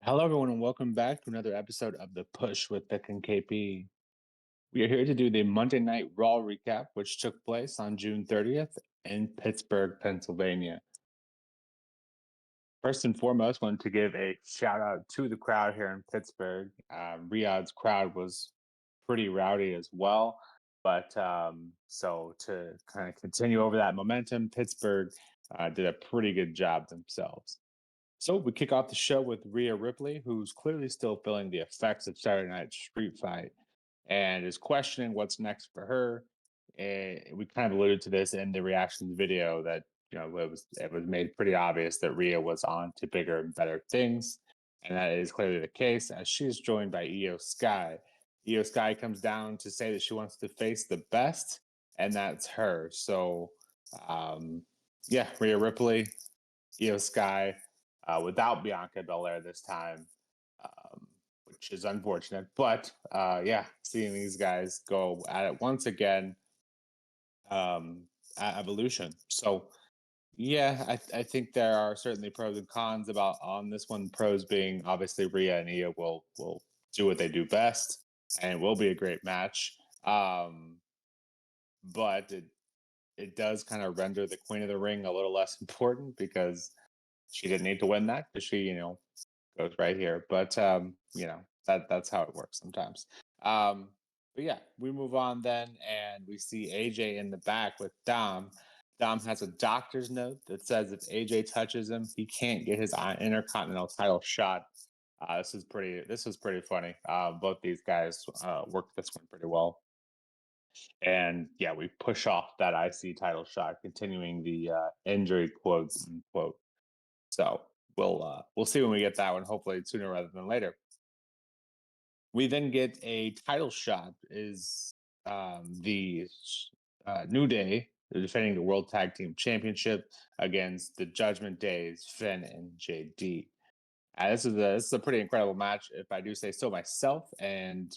Hello, everyone, and welcome back to another episode of The Push with Vic and KP. We are here to do the Monday Night Raw recap, which took place on June 30th in Pittsburgh, Pennsylvania. First and foremost, wanted to give a shout out to the crowd here in Pittsburgh. Riyadh's crowd was pretty rowdy as well. But so to kind of continue over that momentum, Pittsburgh did a pretty good job themselves. So we kick off the show with Rhea Ripley, who's clearly still feeling the effects of Saturday Night's street fight and is questioning what's next for her. And we kind of alluded to this in the reactions video that it was made pretty obvious that Rhea was on to bigger and better things, and that is clearly the case as she is joined by Io Sky. Io Sky comes down to say that she wants to face the best, and that's her. So, um, yeah, Rhea Ripley, Io Sky, without Bianca Belair this time, um, which is unfortunate. But yeah, seeing these guys go at it once again at Evolution. So yeah, I think there are certainly pros and cons about on this one. Pros being obviously Rhea and Io will do what they do best, and it will be a great match. But it does kind of render the Queen of the Ring a little less important because she didn't need to win that because she, goes right here. But that's how it works sometimes. Um, but yeah, we move on then, and we see AJ in the back with Dom. Dom has a doctor's note that says if AJ touches him, he can't get his Intercontinental title shot. This was pretty funny. Both these guys worked this one pretty well, and yeah, we push off that IC title shot, continuing the injury quotes unquote. So we'll see when we get that one. Hopefully sooner rather than later. We then get a title shot. Is the New Day they're defending the World Tag Team Championship against the Judgment Days, Finn and JD. This is a pretty incredible match, if I do say so myself. And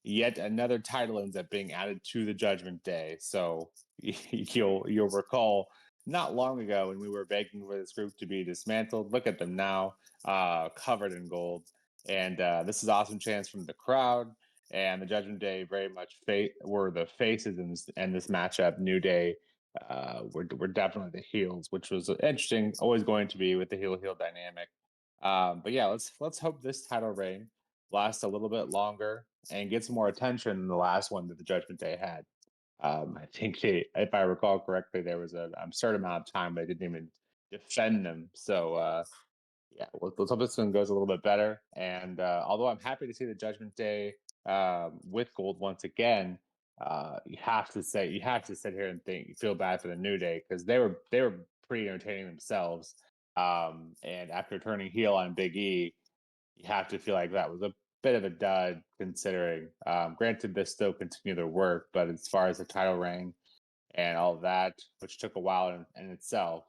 yet another title ends up being added to the Judgment Day. So you'll recall not long ago when we were begging for this group to be dismantled. Look at them now, covered in gold, and this is awesome chance from the crowd. And the Judgment Day very much were the faces in this matchup. New Day were definitely the heels, which was interesting. Always going to be with the heel dynamic. But yeah, let's hope this title reign lasts a little bit longer and gets more attention than the last one that the Judgment Day had. I think if I recall correctly, there was a certain amount of time they didn't even defend them. So yeah, let's hope this one goes a little bit better. And although I'm happy to see the Judgment Day with gold once again, you have to sit here and think you feel bad for the New Day because they were pretty entertaining themselves. And after turning heel on Big E, you have to feel like that was a bit of a dud considering. Granted, they still continue their work, but as far as the title reign and all of that, which took a while in itself,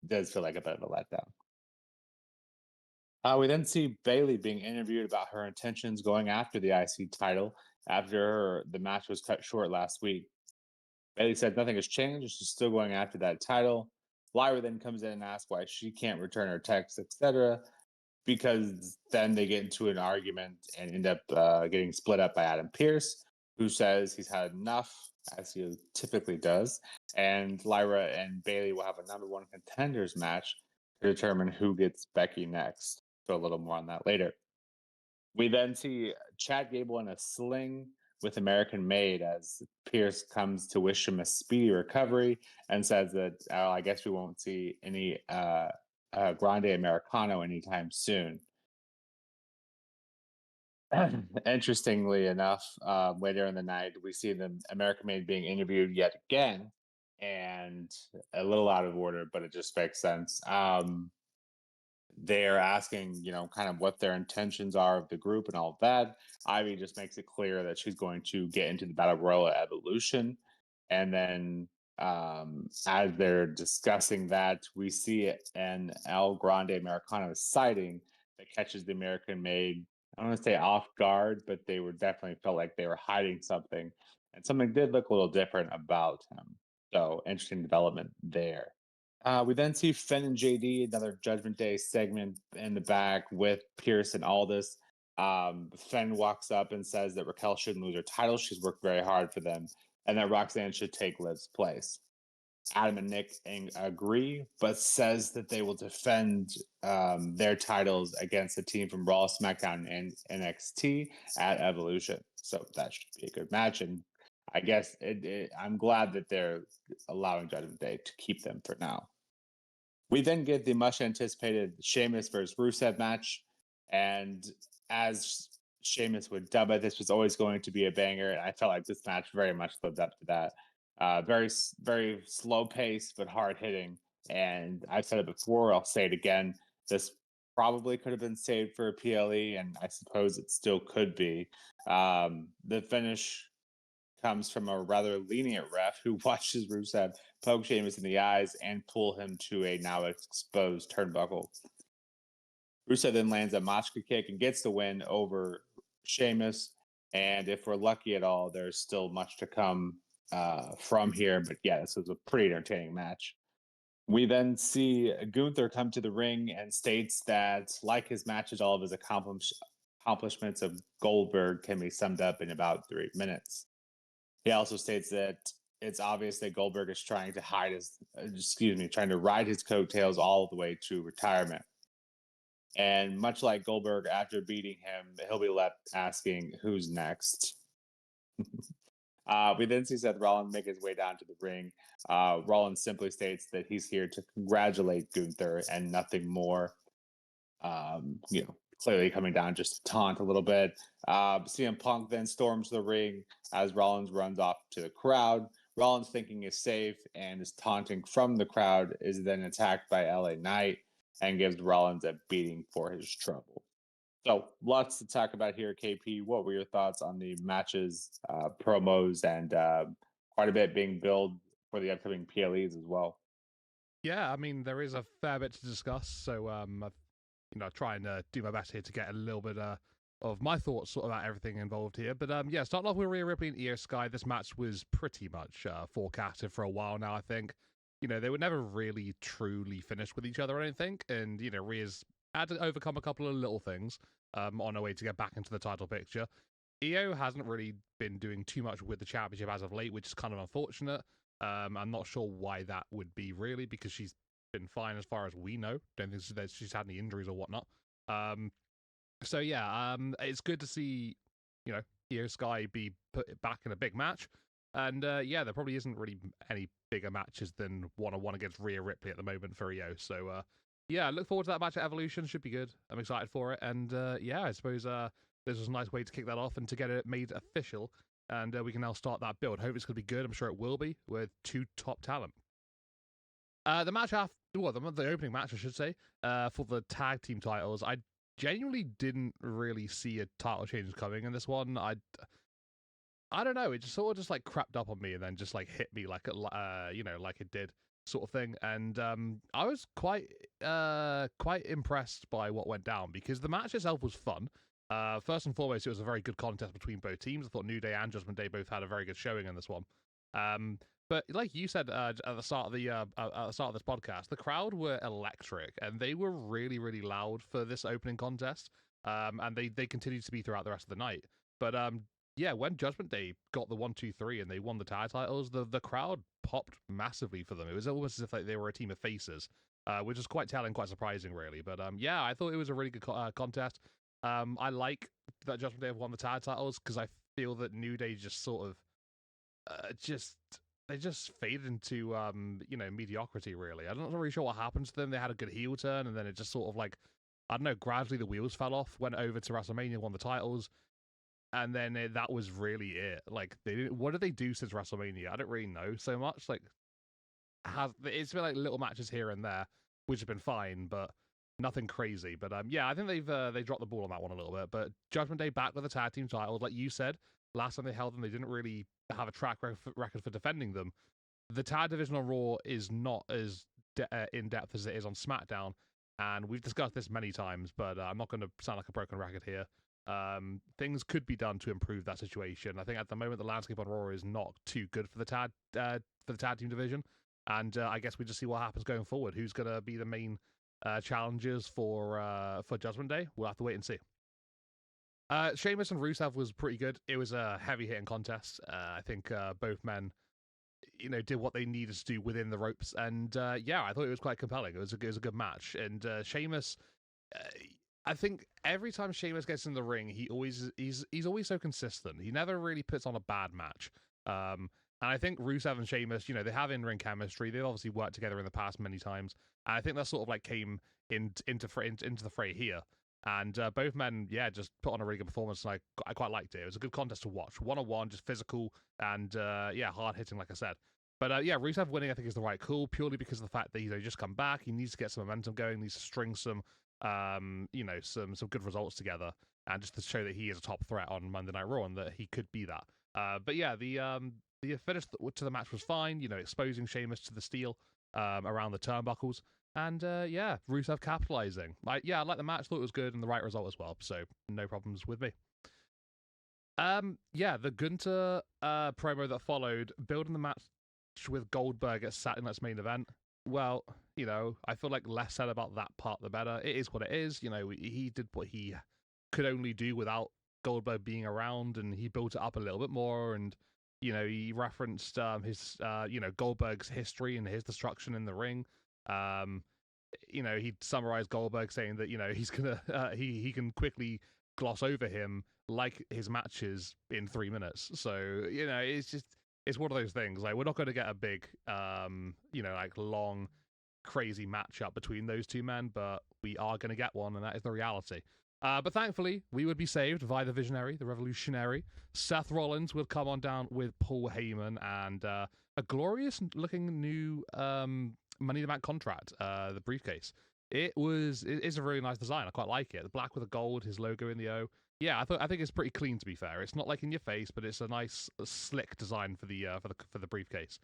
does feel like a bit of a letdown. We then see Bailey being interviewed about her intentions going after the IC title after the match was cut short last week. Bailey said nothing has changed. She's still going after that title. Lyra then comes in and asks why she can't return her texts, etc. Because then they get into an argument and end up getting split up by Adam Pearce, who says he's had enough, as he typically does. And Lyra and Bailey will have a number one contenders match to determine who gets Becky next. So a little more on that later. We then see Chad Gable in a sling with American Made as Pierce comes to wish him a speedy recovery and says that I guess we won't see any Grande Americano anytime soon. Interestingly enough, later in the night, we see the American Made being interviewed yet again, and a little out of order, but it just makes sense. They're asking, kind of what their intentions are of the group and all of that. Ivy just makes it clear that she's going to get into the Battle Royal Evolution. And then as they're discussing that, we see an El Grande Americano sighting that catches the American Made, I don't want to say off guard, but they were definitely felt like they were hiding something. And something did look a little different about him. So interesting development there. We then see Finn and JD, another Judgment Day segment in the back with Pierce and Aldis. Finn walks up and says that Raquel shouldn't lose her title. She's worked very hard for them, and that Roxanne should take Liv's place. Adam and Nick agree, but says that they will defend their titles against a team from Raw, SmackDown, and NXT at Evolution. So that should be a good match. And I guess I'm glad that they're allowing Judgment Day to keep them for now. We then get the much anticipated Sheamus versus Rusev match. And as Sheamus would dub it, this was always going to be a banger. And I felt like this match very much lived up to that. Very slow pace, but hard hitting. And I've said it before, I'll say it again. This probably could have been saved for a PLE, and I suppose it still could be. The finish comes from a rather lenient ref who watches Rusev poke Sheamus in the eyes and pull him to a now exposed turnbuckle. Rusev then lands a Machka kick and gets the win over Sheamus. And if we're lucky at all, there's still much to come from here. But yeah, this was a pretty entertaining match. We then see Gunther come to the ring and states that, like his matches, all of his accomplishments of Goldberg can be summed up in about 3 minutes. He also states that it's obvious that Goldberg is trying to trying to ride his coattails all the way to retirement. And much like Goldberg, after beating him, he'll be left asking, who's next? We then see Seth Rollins make his way down to the ring. Rollins simply states that he's here to congratulate Gunther and nothing more. Clearly coming down just to taunt a little bit. CM Punk then storms the ring as Rollins runs off to the crowd. Rollins, thinking is safe and is taunting from the crowd, is then attacked by LA Knight and gives Rollins a beating for his trouble. So lots to talk about here, KP. What were your thoughts on the matches, promos, and quite a bit being billed for the upcoming PLEs as well? Yeah, I mean, there is a fair bit to discuss, so I've try and do my best here to get a little bit of my thoughts sort of about everything involved here. But yeah, starting off with Rhea Ripley and Io Sky, this match was pretty much forecasted for a while now, I think. They were never really truly finished with each other, I don't think. And, Rhea's had to overcome a couple of little things on her way to get back into the title picture. Io hasn't really been doing too much with the championship as of late, which is kind of unfortunate. I'm not sure why that would be, really, because she's been fine as far as we know. Don't think she's had any injuries or whatnot. So yeah, it's good to see, Io Sky be put back in a big match. And yeah, there probably isn't really any bigger matches than one-on-one against Rhea Ripley at the moment for Io. So yeah, I look forward to that match at Evolution. Should be good. I'm excited for it. And yeah, I suppose this was a nice way to kick that off and to get it made official. And we can now start that build. Hope it's going to be good. I'm sure it will be, with two top talent. The match after, the opening match, I should say, for the tag team titles, I genuinely didn't really see a title change coming in this one. I don't know. It just sort of just like crept up on me and then just like hit me like like it did, sort of thing. And I was quite impressed by what went down, because the match itself was fun. First and foremost, it was a very good contest between both teams. I thought New Day and Judgment Day both had a very good showing in this one. But like you said at the start of this podcast, the crowd were electric and they were really, really loud for this opening contest. And they continued to be throughout the rest of the night. But yeah, when Judgment Day got the 1, 2, 3 and they won the tag titles, the crowd popped massively for them. It was almost as if like they were a team of faces, which is quite telling, quite surprising, really. But yeah, I thought it was a really good contest. I like that Judgment Day have won the tag titles, because I feel that New Day just sort of they just faded into mediocrity, really. I'm not really sure what happened to them. They had a good heel turn, and then it just sort of like, I don't know, gradually the wheels fell off, went over to WrestleMania, won the titles, and then that was really it. Like, what did they do since WrestleMania? I don't really know so much. Like, it's been like little matches here and there, which have been fine, but nothing crazy. But yeah, I think they dropped the ball on that one a little bit. But Judgment Day back with the tag team titles, like you said, last time they held them, they didn't really have a track record for defending them. The tag division on Raw is not as in depth as it is on SmackDown, and we've discussed this many times. But I'm not going to sound like a broken record here. Things could be done to improve that situation. I think at the moment the landscape on Raw is not too good for the tag team division. And I guess we just see what happens going forward. Who's going to be the main challengers for Judgment Day? We'll have to wait and see. Sheamus and Rusev was pretty good. It was a heavy hitting contest. I think both men, did what they needed to do within the ropes, and yeah, I thought it was quite compelling. It was a good match, and Sheamus. Uh, I think every time Sheamus gets in the ring, he's always so consistent. He never really puts on a bad match. And I think Rusev and Sheamus, they have in ring chemistry. They've obviously worked together in the past many times, and I think that sort of like came into the fray here. And both men, yeah, just put on a really good performance, and I quite liked it. It was a good contest to watch, 1-on-1, just physical and yeah, hard hitting, like I said. But yeah, Rusev winning, I think, is the right call, purely because of the fact that he's just come back. He needs to get some momentum going, needs to string some some good results together, and just to show that he is a top threat on Monday Night Raw and that he could be that. But yeah, the finish to the match was fine. Exposing Sheamus to the steel around the turnbuckles, and yeah, Rusev capitalizing. I like the match. Thought it was good and the right result as well. So no problems with me. Yeah, the Gunter promo that followed, building the match with Goldberg at Saturday Night's main event. Well, I feel like less said about that part, the better. It is what it is. He did what he could only do without Goldberg being around, and he built it up a little bit more. And he referenced his Goldberg's history and his destruction in the ring. He summarized Goldberg saying that he's gonna he can quickly gloss over him like his matches in 3 minutes. So it's one of those things. Like, we're not going to get a big like long crazy matchup between those two men, but we are going to get one, and that is the reality. But thankfully, we would be saved by the visionary, the revolutionary. Seth Rollins would come on down with Paul Heyman and a glorious-looking new Money in the Bank contract, the briefcase. It is a really nice design. I quite like it. The black with the gold, his logo in the O. Yeah, I think it's pretty clean, to be fair. It's not like in your face, but it's a nice, slick design for the briefcase.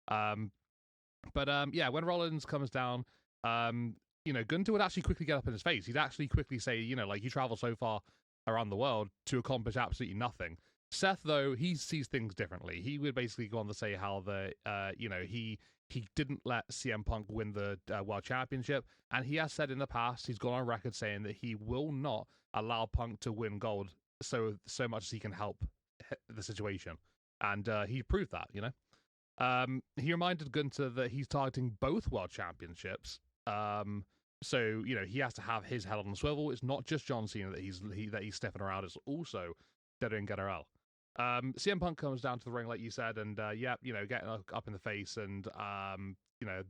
But yeah, when Rollins comes down, Gunter would actually quickly get up in his face. He'd actually quickly say, like, you travel so far around the world to accomplish absolutely nothing. Seth, though, he sees things differently. He would basically go on to say how he didn't let CM Punk win the World Championship, and he has said in the past, he's gone on record saying that he will not allow Punk to win gold so much as he can help the situation, and he proved that. He reminded Gunter that he's targeting both world championships. So he has to have his head on the swivel. It's not just John Cena that he's stepping around. It's also Dedo Guerrero. CM Punk comes down to the ring, like you said, and getting up in the face and a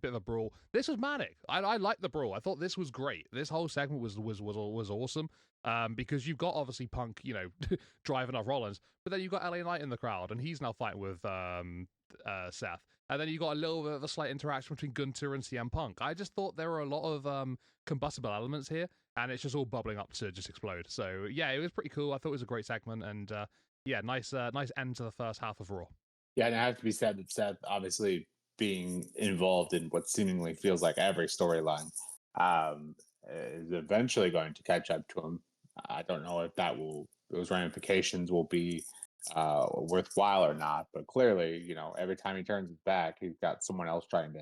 bit of a brawl. This was manic. I liked the brawl. I thought this was great. This whole segment was awesome. Because you've got obviously Punk, driving off Rollins, but then you've got LA Knight in the crowd, and he's now fighting with Seth. And then you got a little bit of a slight interaction between Gunter and CM Punk. I just thought there were a lot of combustible elements here, and it's just all bubbling up to just explode. So yeah, it was pretty cool. I thought it was a great segment, and yeah, nice end to the first half of Raw. Yeah, and it has to be said that Seth, obviously being involved in what seemingly feels like every storyline, is eventually going to catch up to him. I don't know if those ramifications will be worthwhile or not, but clearly, every time he turns his back, he's got someone else trying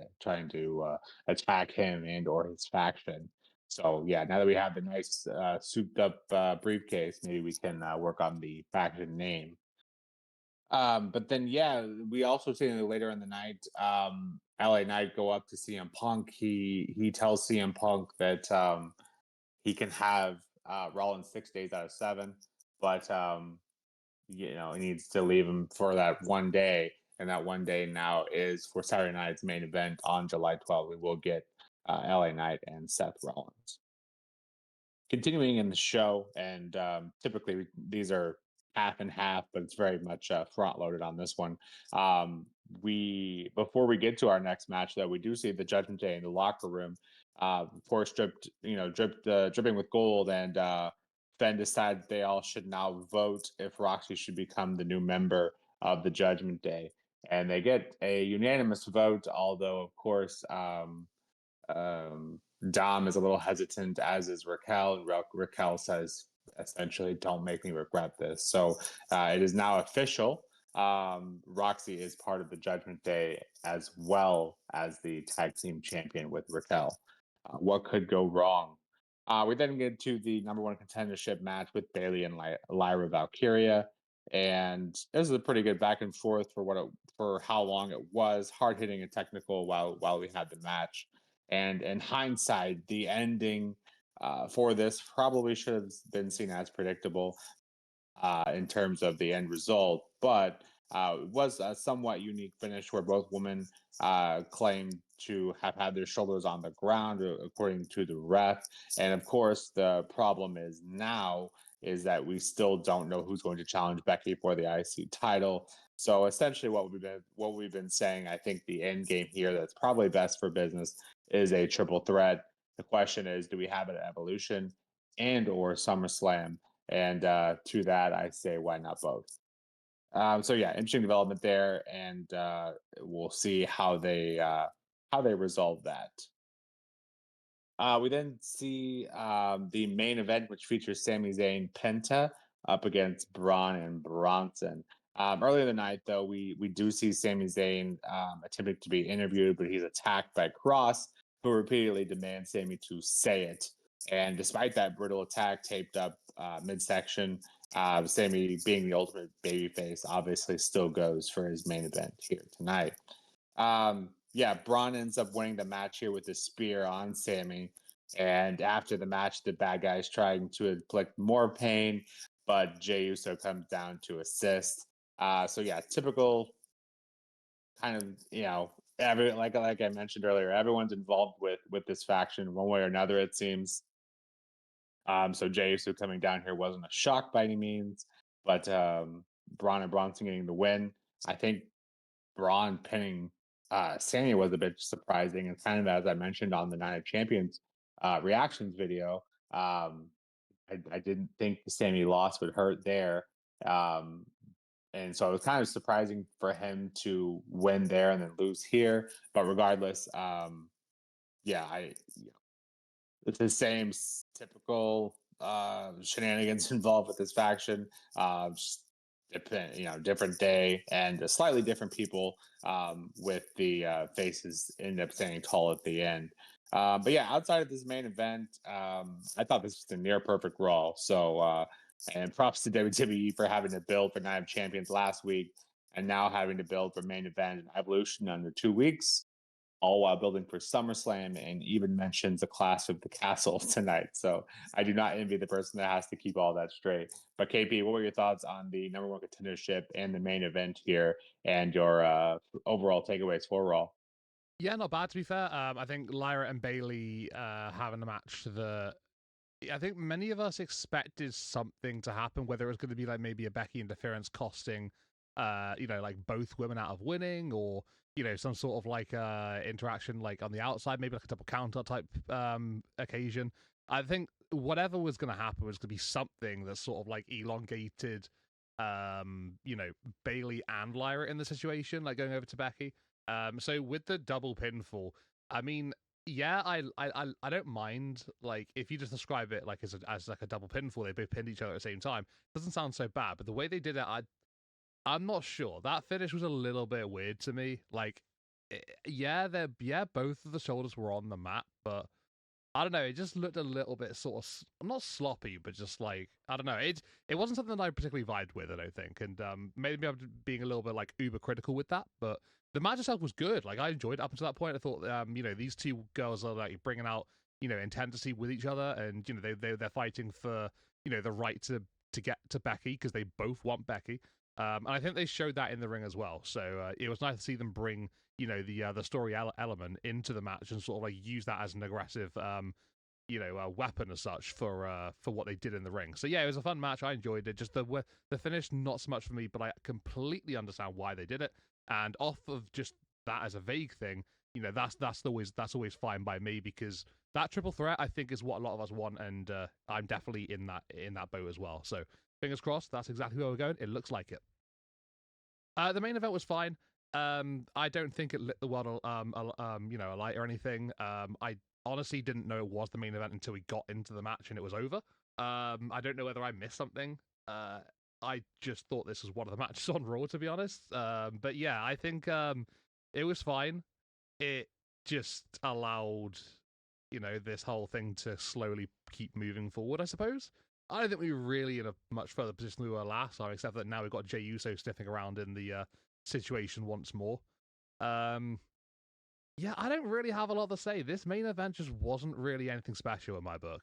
to attack him and or his faction. So yeah, now that we have the nice souped up briefcase, maybe we can work on the faction name. But then, yeah, we also see later in the night, LA Knight go up to CM Punk. He tells CM Punk that he can have Rollins 6 days out of 7, but he needs to leave him for that one day, and that one day now is for Saturday night's main event on July 12th. We will get LA Knight and Seth Rollins. Continuing in the show, and typically these are half and half, but it's very much front loaded on this one. Before we get to our next match, though, we do see the Judgment Day in the locker room, of course, dripping with gold, and Fenn decides they all should now vote if Roxy should become the new member of the Judgment Day, and they get a unanimous vote. Although, of course, Dom is a little hesitant, as is Raquel. Raquel says essentially, "Don't make me regret this." So it is now official. Roxy is part of the Judgment Day as well as the tag team champion with Raquel. What could go wrong? We then get to the number one contendership match with Bailey and Lyra Valkyria, and this is a pretty good back and forth for for how long it was, hard hitting and technical while we had the match. And in hindsight, the ending for this probably should have been seen as predictable in terms of the end result, but it was a somewhat unique finish where both women claimed to have had their shoulders on the ground, according to the ref. And of course, the problem is now is that we still don't know who's going to challenge Becky for the IC title. So essentially, what we've been saying, I think the end game here that's probably best for business is a triple threat. The question is, do we have it at Evolution and or SummerSlam? And to that, I say, why not both? So yeah, interesting development there, and we'll see how they resolve that. We then see the main event, which features Sami Zayn Penta up against Braun and Bronson. Earlier in the night, though, we do see Sami Zayn attempting to be interviewed, but he's attacked by Cross, who repeatedly demands Sami to say it. And despite that brutal attack taped up midsection, Sami, being the ultimate babyface, obviously still goes for his main event here tonight. Yeah, Braun ends up winning the match here with a spear on Sammy. And after the match, the bad guy's trying to inflict more pain, but Jey Uso comes down to assist. So yeah, typical kind of like I mentioned earlier, everyone's involved with this faction one way or another. It seems. So Jey Uso coming down here wasn't a shock by any means, but Braun and Bronson getting the win. I think Braun pinning Sammy was a bit surprising. And kind of as I mentioned on the Night of Champions reactions video, I didn't think the Sammy loss would hurt there. Um, and so it was kind of surprising for him to win there and then lose here. But regardless, yeah, it's the same typical shenanigans involved with this faction. Just different day and slightly different people with the faces end up standing tall at the end. But yeah, outside of this main event, I thought this was a near perfect Raw. So, and props to WWE for having to build for Night of Champions last week and now having to build for main event and Evolution under 2 weeks, all while building for SummerSlam, and even mentions a Clash of the Castle tonight. So I do not envy the person that has to keep all that straight. But KP, what were your thoughts on the number one contendership and the main event here, and your overall takeaways for Raw? Yeah, not bad to be fair. I think Lyra and Bailey having the match. I think many of us expected something to happen, whether it was going to be like maybe a Becky interference costing, like both women out of winning, or some sort of like interaction like on the outside, maybe like a double counter type occasion. I think whatever was going to happen was going to be something that sort of like elongated, Bailey and Lyra in the situation, like going over to Becky. So with the double pinfall, I mean, yeah, I don't mind, like, if you just describe it like as like a double pinfall, they both pinned each other at the same time. Doesn't sound so bad, but the way they did it, I'm not sure. That finish was a little bit weird to me. Like, yeah, both of the shoulders were on the mat, but I don't know. It just looked a little bit sort of not sloppy, but just like, I don't know. It wasn't something that I particularly vibed with, I don't think, and maybe I'm being a little bit like uber critical with that. But the match itself was good. Like, I enjoyed it up until that point. I thought these two girls are like bringing out intensity with each other, and they're fighting for the right to get to Becky because they both want Becky. And I think they showed that in the ring as well. So it was nice to see them bring the story element into the match and sort of like use that as an aggressive weapon as such for what they did in the ring. So yeah, it was a fun match. I enjoyed it. Just the finish, not so much for me, but I completely understand why they did it. And off of just that as a vague thing, that's always fine by me, because that triple threat I think is what a lot of us want, and I'm definitely in that boat as well. So fingers crossed, that's exactly where we're going. It looks like it. The main event was fine. I don't think it lit the world, a light or anything. I honestly didn't know it was the main event until we got into the match and it was over. I don't know whether I missed something. I just thought this was one of the matches on Raw, to be honest. But yeah, I think it was fine. It just allowed, this whole thing to slowly keep moving forward, I suppose. I don't think we were really in a much further position than we were last time, except that now we've got Jey Uso sniffing around in the situation once more. Yeah, I don't really have a lot to say. This main event just wasn't really anything special in my book.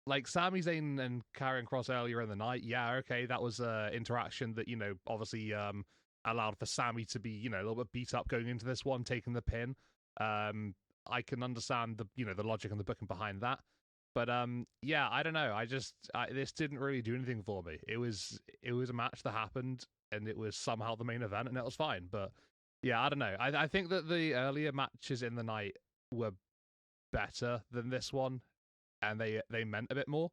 Like Sami Zayn and Karrion Kross earlier in the night, yeah, okay, that was interaction that, obviously allowed for Sami to be, a little bit beat up going into this one, taking the pin. I can understand the logic and the booking behind that. But yeah, I don't know. This didn't really do anything for me. It was a match that happened, and it was somehow the main event, and it was fine. But yeah, I don't know. I think that the earlier matches in the night were better than this one, and they meant a bit more.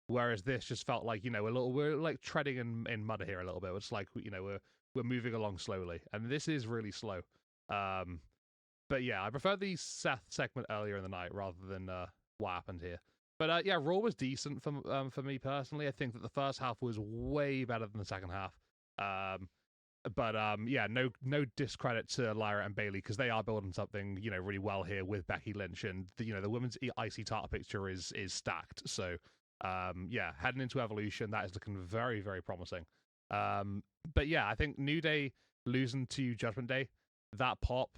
Whereas this just felt like we're like treading in mud here a little bit. It's like we're moving along slowly, and this is really slow. But yeah, I prefer the Seth segment earlier in the night rather than what happened here. But yeah, Raw was decent for me personally. I think that the first half was way better than the second half. But yeah, no discredit to Lyra and Bailey because they are building something really well here with Becky Lynch, and the women's IC title picture is stacked. So yeah, heading into Evolution, that is looking very, very promising. But yeah, I think New Day losing to Judgment Day, that pop,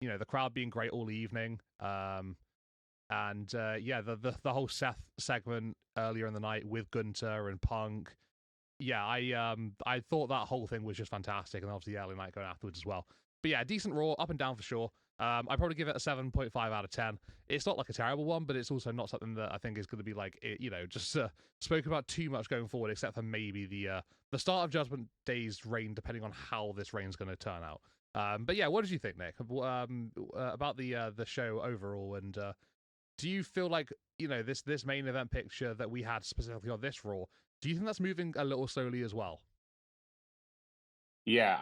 the crowd being great all evening. And yeah, the whole Seth segment earlier in the night with Gunter and Punk. Yeah, I thought that whole thing was just fantastic, and obviously the early night going afterwards as well. But yeah, decent Raw, up and down for sure. I'd probably give it a 7.5 out of 10. It's not like a terrible one, but it's also not something that I think is going to be like, just spoken about too much going forward, except for maybe the start of Judgment Day's reign, depending on how this reign's going to turn out. But yeah, what did you think, Nick, about the show overall? And do you feel like this main event picture that we had specifically on this Raw? Do you think that's moving a little slowly as well? Yeah,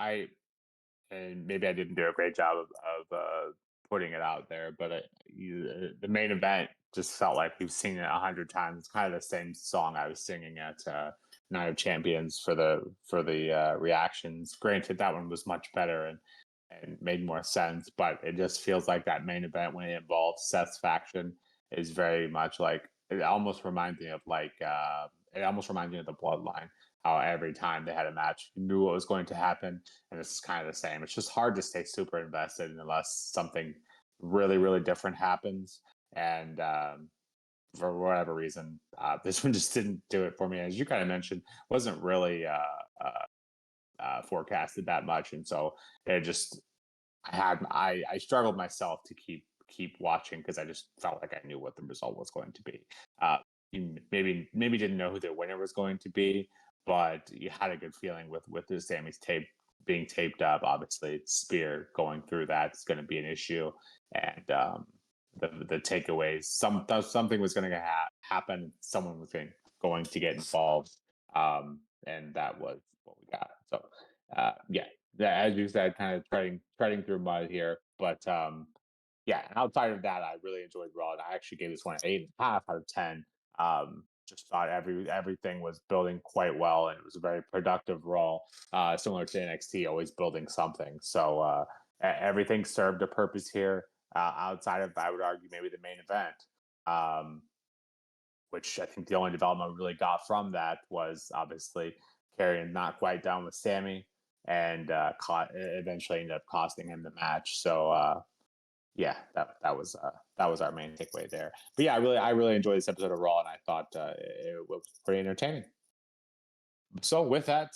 and maybe I didn't do a great job of putting it out there, but the main event just felt like we've seen it 100 times. It's kind of the same song I was singing at Night of Champions for the reactions. Granted, that one was much better and made more sense, but it just feels like that main event when it involves Seth's faction is very much like it almost reminds me of the Bloodline. How every time they had a match, you knew what was going to happen, and this is kind of the same. It's just hard to stay super invested unless something really, really different happens. And for whatever reason, this one just didn't do it for me. As you kind of mentioned, wasn't really forecasted that much, and so it just I struggled myself to keep watching because I just felt like I knew what the result was going to be. Maybe didn't know who the winner was going to be, but you had a good feeling with the Sammy's tape being taped up. Obviously, Spear going through that is going to be an issue, and the takeaways. Something was going to happen. Someone was going to get involved, and that was what we got. So yeah, as you said, kind of treading through mud here, but yeah. Outside of that, I really enjoyed Raw. And I actually gave this one an 8.5 out of 10. Just thought everything was building quite well, and it was a very productive Raw, similar to NXT, always building something. So everything served a purpose here. Outside of, I would argue, maybe the main event, which I think the only development we really got from that was obviously Karrion not quite done with Sammy, and eventually ended up costing him the match. So yeah, that was our main takeaway there. But yeah, I really enjoyed this episode of Raw, and I thought it was pretty entertaining. So with that,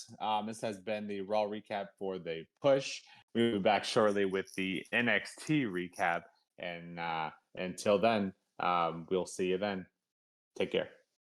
this has been the Raw recap for the push. We'll be back shortly with the NXT recap, and until then, we'll see you then. Take care.